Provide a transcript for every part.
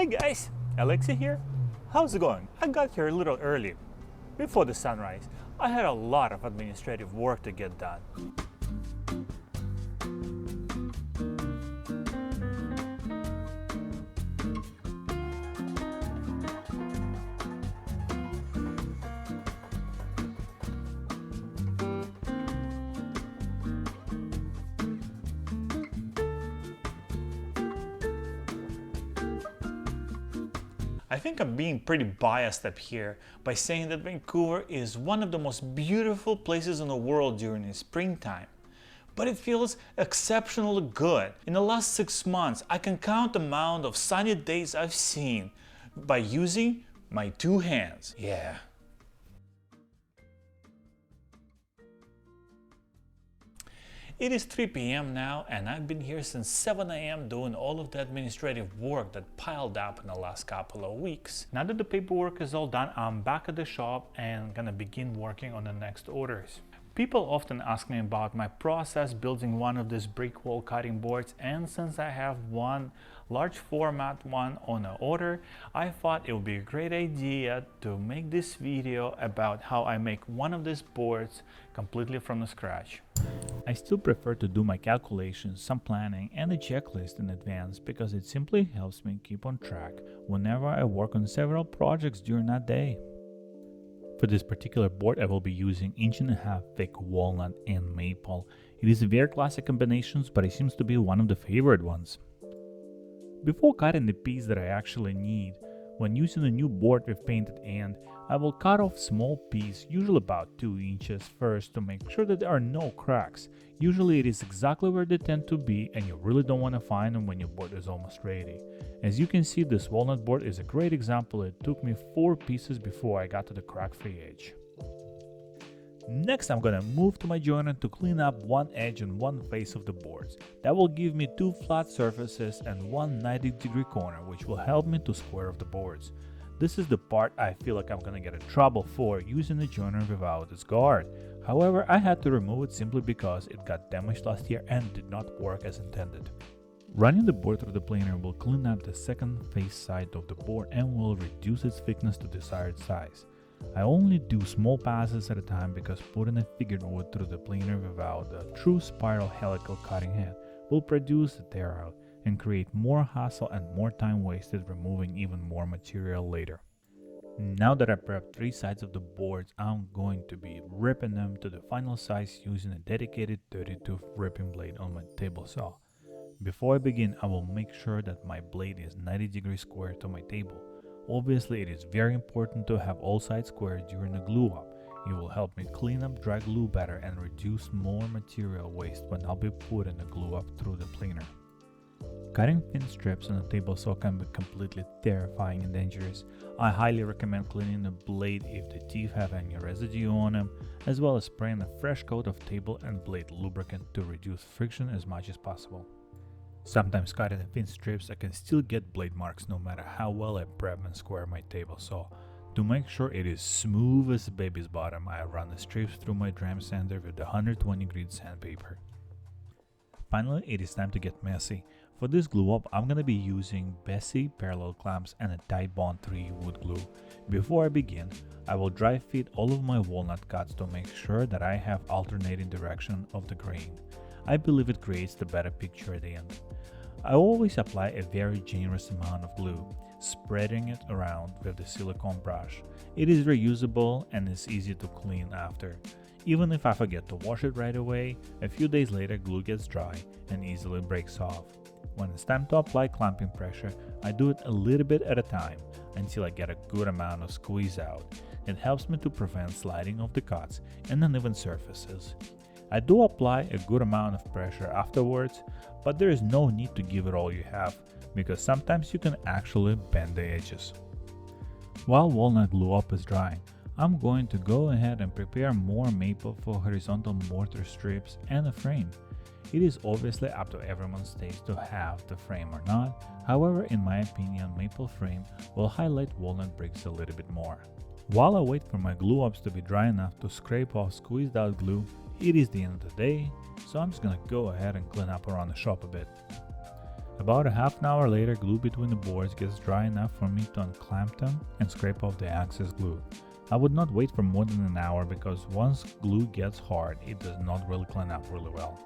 Hi guys, Alexi here. How's it going? I got here a little early. Before the sunrise, I had a lot of administrative work to get done. I think I'm being pretty biased up here by saying that Vancouver is one of the most beautiful places in the world during the springtime. But it feels exceptionally good. In the last 6 months, I can count the amount of sunny days I've seen by using my 2 hands. Yeah. It is 3 p.m. now, and I've been here since 7 a.m. doing all of the administrative work that piled up in the last couple of weeks. Now that the paperwork is all done, I'm back at the shop and gonna begin working on the next orders. People often ask me about my process building one of these brick wall cutting boards, and since I have one large format one on an order, I thought it would be a great idea to make this video about how I make one of these boards completely from the scratch. I still prefer to do my calculations, some planning, and a checklist in advance because it simply helps me keep on track whenever I work on several projects during that day. For this particular board, I will be using 1.5 inch thick walnut and maple. It is a very classic combinations, but it seems to be one of the favorite ones. Before cutting the piece that I actually need, when using a new board with painted end, I will cut off small piece, usually about 2 inches first, to make sure that there are no cracks. Usually it is exactly where they tend to be, and you really don't want to find them when your board is almost ready. As you can see, this walnut board is a great example. It took me 4 pieces before I got to the crack-free edge. Next, I'm gonna move to my joiner to clean up one edge and one face of the boards. That will give me 2 flat surfaces and one 90-degree corner, which will help me to square off the boards. This is the part I feel like I'm gonna get in trouble for using the joiner without its guard. However, I had to remove it simply because it got damaged last year and did not work as intended. Running the board through the planer will clean up the second face side of the board and will reduce its thickness to desired size. I only do small passes at a time because putting a figured wood through the planer without a true spiral helical cutting head will produce a tear out and create more hassle and more time wasted removing even more material later. Now that I prepped 3 sides of the boards, I'm going to be ripping them to the final size using a dedicated 30-tooth ripping blade on my table saw. Before I begin, I will make sure that my blade is 90 degrees square to my table. Obviously, it is very important to have all sides square during the glue up. It will help me clean up dry glue better and reduce more material waste when I'll be putting the glue up through the planer. Cutting thin strips on a table saw can be completely terrifying and dangerous. I highly recommend cleaning the blade if the teeth have any residue on them, as well as spraying a fresh coat of table and blade lubricant to reduce friction as much as possible. Sometimes cutting in thin strips, I can still get blade marks no matter how well I prep and square my table saw. To make sure it is smooth as a baby's bottom, I run the strips through my dram sander with the 120 grit sandpaper. Finally, it is time to get messy. For this glue up, I'm gonna be using Bessie parallel clamps and a Titebond 3 wood glue. Before I begin, I will dry fit all of my walnut cuts to make sure that I have alternating direction of the grain. I believe it creates the better picture at the end. I always apply a very generous amount of glue, spreading it around with the silicone brush. It is reusable and is easy to clean after. Even if I forget to wash it right away, a few days later glue gets dry and easily breaks off. When it's time to apply clamping pressure, I do it a little bit at a time until I get a good amount of squeeze out. It helps me to prevent sliding of the cuts and uneven surfaces. I do apply a good amount of pressure afterwards, but there is no need to give it all you have, because sometimes you can actually bend the edges. While walnut glue up is drying, I'm going to go ahead and prepare more maple for horizontal mortar strips and a frame. It is obviously up to everyone's taste to have the frame or not. However, in my opinion, maple frame will highlight walnut bricks a little bit more. While I wait for my glue ups to be dry enough to scrape off squeezed out glue, it is the end of the day, so I'm just gonna go ahead and clean up around the shop a bit. About a half an hour later, glue between the boards gets dry enough for me to unclamp them and scrape off the excess glue. I would not wait for more than an hour because once glue gets hard, it does not really clean up really well.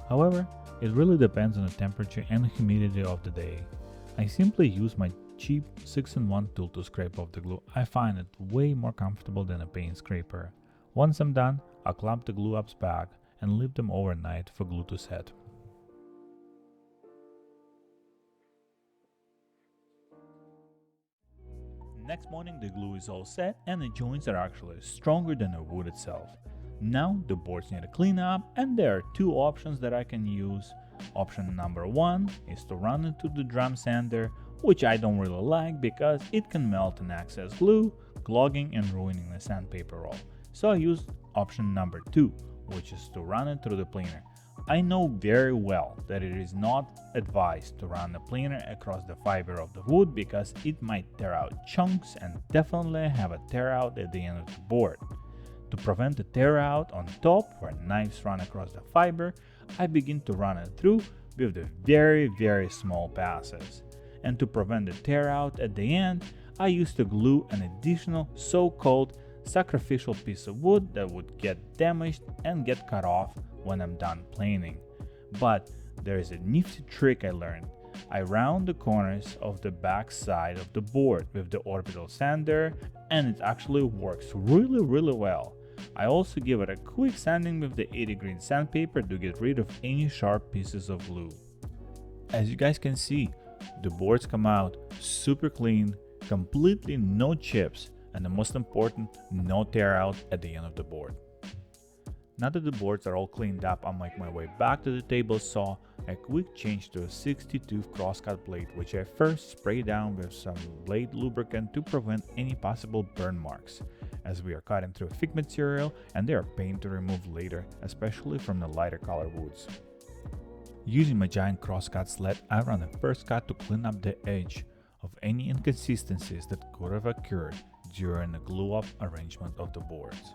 However, it really depends on the temperature and humidity of the day. I simply use my cheap 6-in-1 tool to scrape off the glue. I find it way more comfortable than a paint scraper. Once I'm done, I'll clamp the glue ups back and leave them overnight for glue to set. Next morning the glue is all set and the joints are actually stronger than the wood itself. Now the boards need a clean up, and there are two options that I can use. Option number one is to run it through the drum sander, which I don't really like because it can melt an excess glue, clogging and ruining the sandpaper roll. So I use option number two, which is to run it through the planer. I know very well that it is not advised to run the planer across the fiber of the wood because it might tear out chunks and definitely have a tear out at the end of the board. To prevent the tear out on top where knives run across the fiber, I begin to run it through with the very small passes. And to prevent the tear out at the end, I used to glue an additional so-called sacrificial piece of wood that would get damaged and get cut off when I'm done planing. But there is a nifty trick I learned. I round the corners of the back side of the board with the orbital sander, and it actually works really well. I also give it a quick sanding with the 80 green sandpaper to get rid of any sharp pieces of glue. As you guys can see, the boards come out super clean, completely no chips, and the most important, no tear out at the end of the board. Now that the boards are all cleaned up, I'll make my way back to the table saw. A quick change to a 60-tooth crosscut blade, which I first spray down with some blade lubricant to prevent any possible burn marks, as we are cutting through a thick material and they are pain to remove later, especially from the lighter color woods. Using my giant crosscut sled, I run the first cut to clean up the edge of any inconsistencies that could have occurred during the glue-up arrangement of the boards.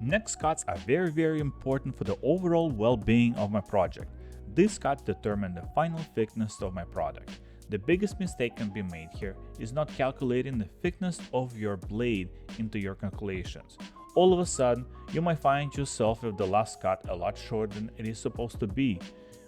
Next cuts are very important for the overall well-being of my project. These cuts determine the final thickness of my product. The biggest mistake can be made here is not calculating the thickness of your blade into your calculations. All of a sudden, you might find yourself with the last cut a lot shorter than it is supposed to be,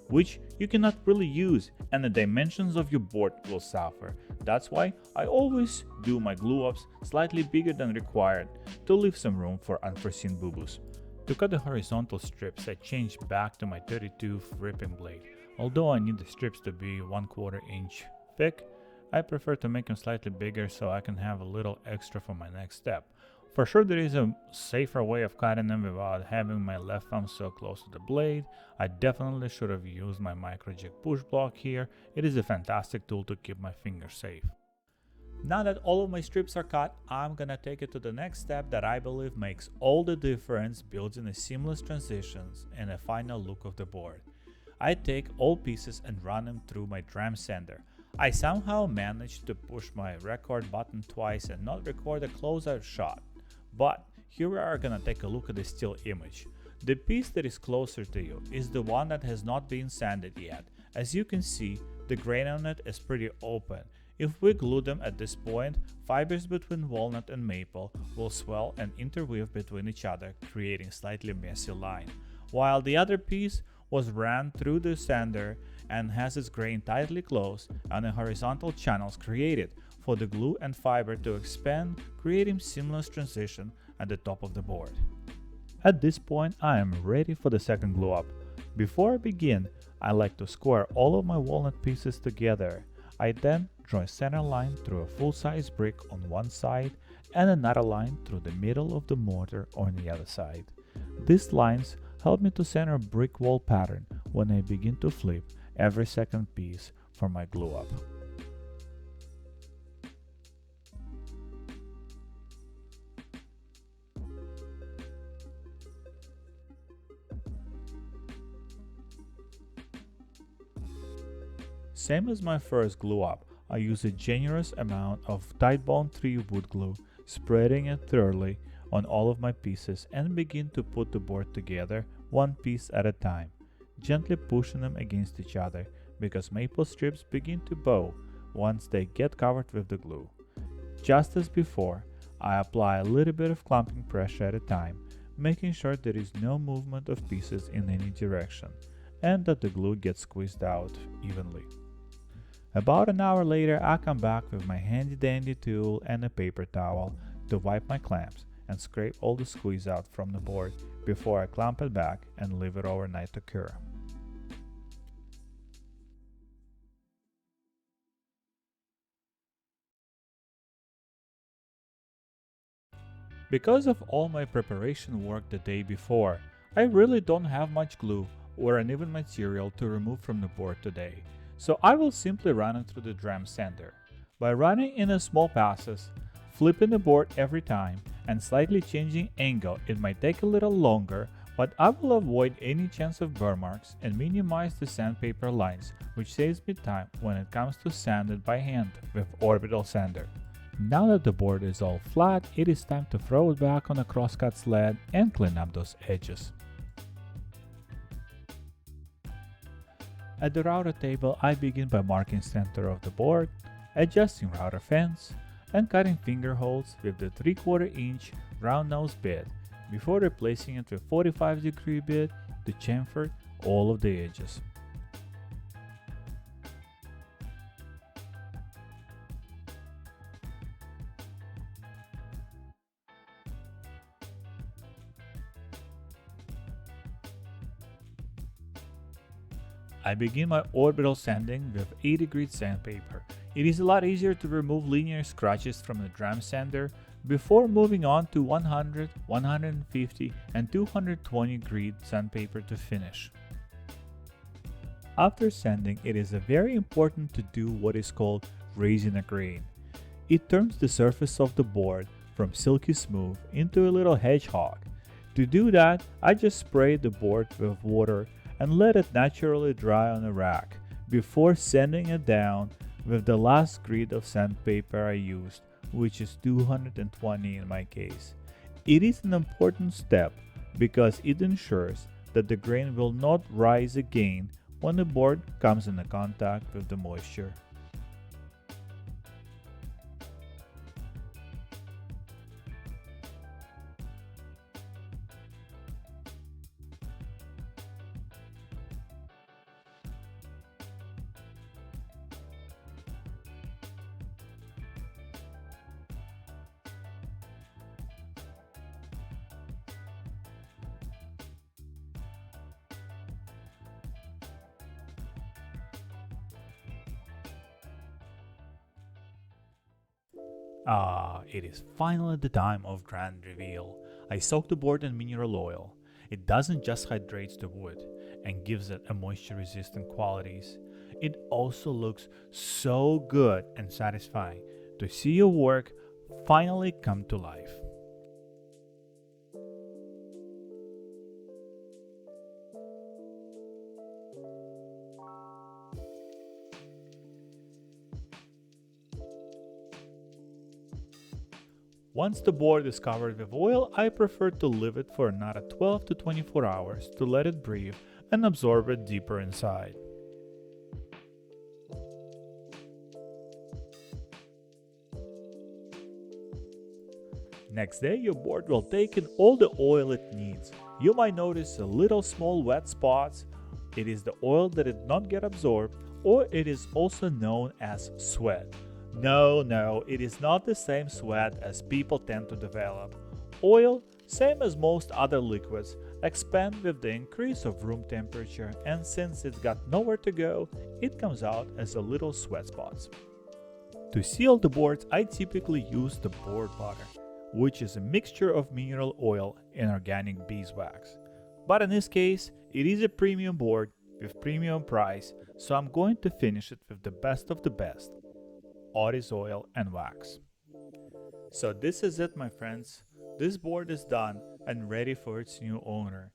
which you cannot really use, and the dimensions of your board will suffer. That's why I always do my glue-ups slightly bigger than required to leave some room for unforeseen boo-boos. To cut the horizontal strips, I changed back to my 32th ripping blade. Although I need the strips to be 1/4 inch thick, I prefer to make them slightly bigger so I can have a little extra for my next step. For sure there is a safer way of cutting them without having my left thumb so close to the blade. I definitely should have used my micro jig push block here. It is a fantastic tool to keep my fingers safe. Now that all of my strips are cut, I'm gonna take it to the next step that I believe makes all the difference, building a seamless transitions and a final look of the board. I take all pieces and run them through my drum sander. I somehow managed to push my record button twice and not record a close-out shot. But here we are gonna take a look at the still image. The piece that is closer to you is the one that has not been sanded yet. As you can see, the grain on it is pretty open. If we glue them at this point, fibers between walnut and maple will swell and interweave between each other, creating slightly messy line. While the other piece was ran through the sander and has its grain tightly closed and the horizontal channels created for the glue and fiber to expand, creating seamless transition at the top of the board. At this point, I am ready for the second glue up. Before I begin, I like to square all of my walnut pieces together. I then draw a center line through a full-size brick on one side and another line through the middle of the mortar on the other side. These lines help me to center a brick wall pattern when I begin to flip every second piece for my glue up. Same as my first glue up, I use a generous amount of Titebond 3 wood glue, spreading it thoroughly on all of my pieces and begin to put the board together one piece at a time, gently pushing them against each other, because maple strips begin to bow once they get covered with the glue. Just as before, I apply a little bit of clamping pressure at a time, making sure there is no movement of pieces in any direction, and that the glue gets squeezed out evenly. About an hour later, I come back with my handy dandy tool and a paper towel to wipe my clamps and scrape all the squeeze out from the board before I clamp it back and leave it overnight to cure. Because of all my preparation work the day before, I really don't have much glue or uneven material to remove from the board today, so I will simply run it through the drum sander. By running in a small passes, flipping the board every time, and slightly changing angle, it might take a little longer, but I will avoid any chance of burr marks and minimize the sandpaper lines, which saves me time when it comes to sand it by hand with orbital sander. Now that the board is all flat, it is time to throw it back on a crosscut sled and clean up those edges. At the router table, I begin by marking center of the board, adjusting router fence, and cutting finger holes with the 3/4 inch round nose bit before replacing it with 45-degree bit to chamfer all of the edges. I begin my orbital sanding with 80-grit sandpaper. It is a lot easier to remove linear scratches from the drum sander before moving on to 100, 150, and 220 grit sandpaper to finish. After sanding, it is very important to do what is called raising a grain. It turns the surface of the board from silky smooth into a little hedgehog. To do that, I just spray the board with water and let it naturally dry on a rack before sanding it down with the last grit of sandpaper I used, which is 220 in my case. It is an important step because it ensures that the grain will not rise again when the board comes in contact with the moisture. It is finally the time of grand reveal. I soak the board in mineral oil. It doesn't just hydrate the wood and gives it a moisture-resistant qualities. It also looks so good and satisfying to see your work finally come to life. Once the board is covered with oil, I prefer to leave it for another 12 to 24 hours to let it breathe and absorb it deeper inside. Next day, your board will take in all the oil it needs. You might notice a little small wet spots. It is the oil that did not get absorbed, or it is also known as sweat. No, it is not the same sweat as people tend to develop. Oil, same as most other liquids, expand with the increase of room temperature, and since it's got nowhere to go, it comes out as a little sweat spots. To seal the boards, I typically use the board butter, which is a mixture of mineral oil and organic beeswax. But in this case, it is a premium board with premium price, so I'm going to finish it with the best of the best. Otis oil and wax. So this is it, my friends. This board is done and ready for its new owner.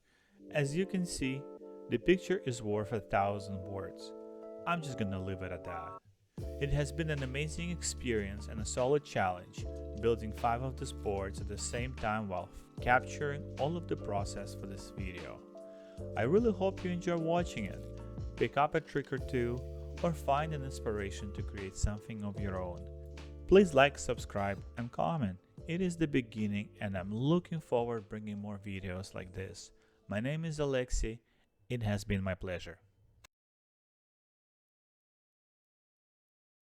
As you can see, the picture is worth 1,000 words. I'm just gonna leave it at that. It has been an amazing experience and a solid challenge, building 5 of these boards at the same time while capturing all of the process for this video. I really hope you enjoy watching it. Pick up a trick or two, or find an inspiration to create something of your own. Please like, subscribe, and comment. It is the beginning and I'm looking forward bringing more videos like this. My name is Alexei. It has been my pleasure.